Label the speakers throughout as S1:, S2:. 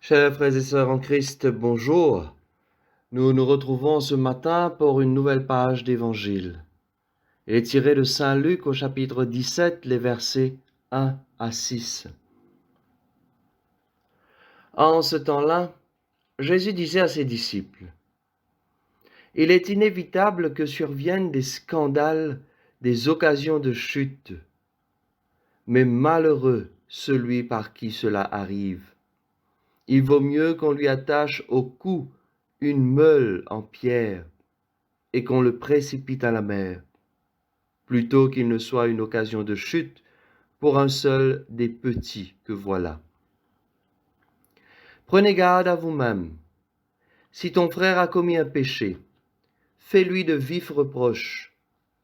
S1: Chers frères et sœurs en Christ, bonjour. Nous nous retrouvons ce matin pour une nouvelle page d'Évangile. Elle est tirée de Saint Luc au chapitre 17, les versets 1 à 6. En ce temps-là, Jésus disait à ses disciples, « Il est inévitable que surviennent des scandales, des occasions de chute, mais malheureux celui par qui cela arrive. Il vaut mieux qu'on lui attache au cou une meule en pierre et qu'on le précipite à la mer, plutôt qu'il ne soit une occasion de chute pour un seul des petits que voilà. Prenez garde à vous-même. Si ton frère a commis un péché, fais-lui de vifs reproches,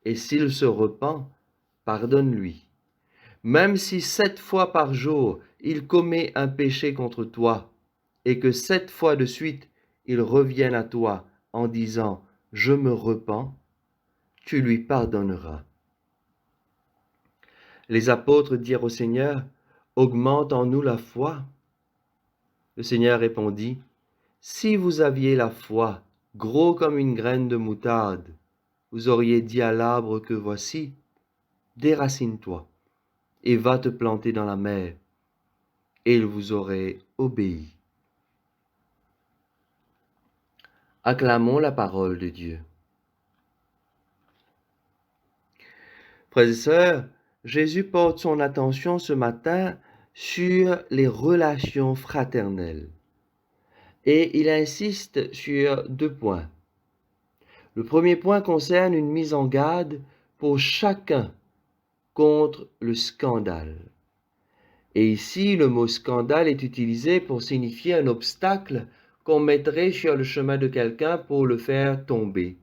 S1: et s'il se repent, pardonne-lui. Même si 7 fois par jour il commet un péché contre toi, et que 7 fois de suite il revienne à toi en disant « Je me repens », tu lui pardonneras. Les apôtres dirent au Seigneur, « Augmente en nous la foi. » Le Seigneur répondit, « Si vous aviez la foi, gros comme une graine de moutarde, vous auriez dit à l'arbre que voici, déracine-toi et va te planter dans la mer, et il vous aurait obéi. » Acclamons la parole de Dieu. Frères et sœurs, Jésus porte son attention ce matin sur les relations fraternelles. Et il insiste sur 2 points. Le premier point concerne une mise en garde pour chacun contre le scandale. Et ici, le mot scandale est utilisé pour signifier un obstacle qu'on mettrait sur le chemin de quelqu'un pour le faire tomber,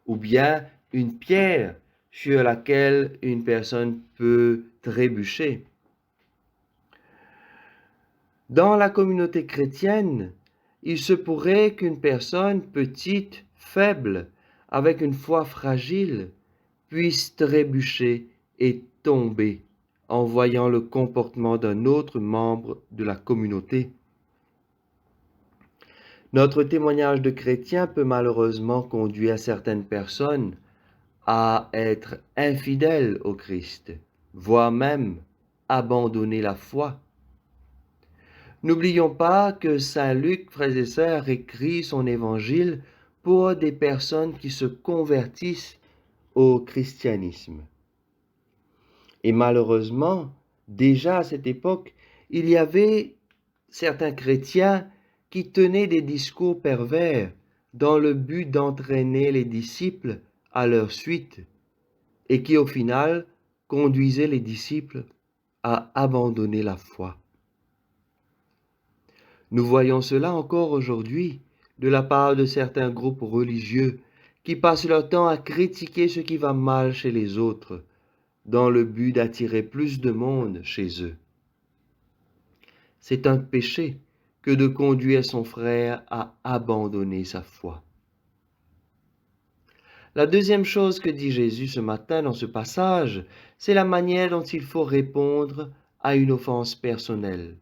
S1: ou bien une pierre sur laquelle une personne peut trébucher. Dans la communauté chrétienne, il se pourrait qu'une personne petite, faible, avec une foi fragile, puisse trébucher et tomber en voyant le comportement d'un autre membre de la communauté. Notre témoignage de chrétien peut malheureusement conduire certaines personnes à être infidèles au Christ, voire même abandonner la foi. N'oublions pas que Saint Luc, frères et sœurs, écrit son évangile pour des personnes qui se convertissent au christianisme. Et malheureusement, déjà à cette époque, il y avait certains chrétiens qui tenaient des discours pervers dans le but d'entraîner les disciples à leur suite et qui au final conduisaient les disciples à abandonner la foi. Nous voyons cela encore aujourd'hui de la part de certains groupes religieux qui passent leur temps à critiquer ce qui va mal chez les autres, dans le but d'attirer plus de monde chez eux. C'est un péché que de conduire son frère à abandonner sa foi. La deuxième chose que dit Jésus ce matin dans ce passage, c'est la manière dont il faut répondre à une offense personnelle,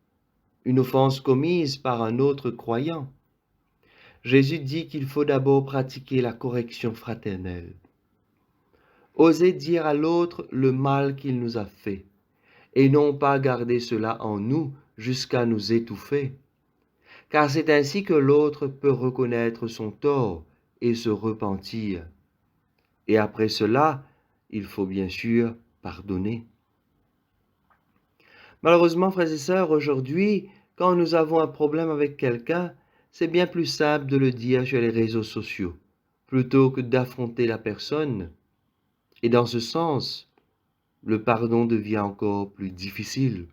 S1: une offense commise par un autre croyant. Jésus dit qu'il faut d'abord pratiquer la correction fraternelle. Oser dire à l'autre le mal qu'il nous a fait, et non pas garder cela en nous jusqu'à nous étouffer, car c'est ainsi que l'autre peut reconnaître son tort et se repentir. Et après cela, il faut bien sûr pardonner. Malheureusement, frères et sœurs, aujourd'hui, quand nous avons un problème avec quelqu'un, c'est bien plus simple de le dire sur les réseaux sociaux, plutôt que d'affronter la personne. Et dans ce sens, le pardon devient encore plus difficile.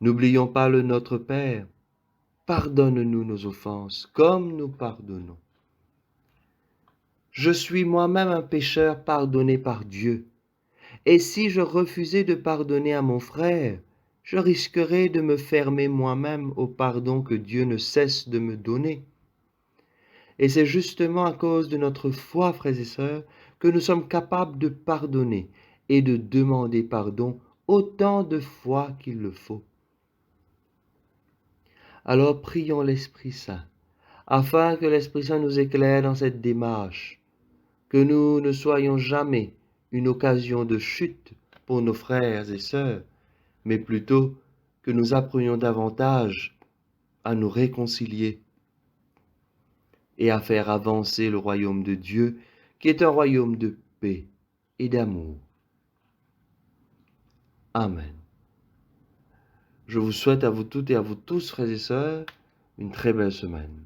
S1: N'oublions pas le Notre Père. Pardonne-nous nos offenses, comme nous pardonnons. Je suis moi-même un pécheur pardonné par Dieu. Et si je refusais de pardonner à mon frère, je risquerais de me fermer moi-même au pardon que Dieu ne cesse de me donner. Et c'est justement à cause de notre foi, frères et sœurs, que nous sommes capables de pardonner et de demander pardon autant de fois qu'il le faut. Alors prions l'Esprit Saint, afin que l'Esprit Saint nous éclaire dans cette démarche, que nous ne soyons jamais une occasion de chute pour nos frères et sœurs, mais plutôt que nous apprenions davantage à nous réconcilier et à faire avancer le royaume de Dieu, qui est un royaume de paix et d'amour. Amen. Je vous souhaite à vous toutes et à vous tous, frères et sœurs, une très belle semaine.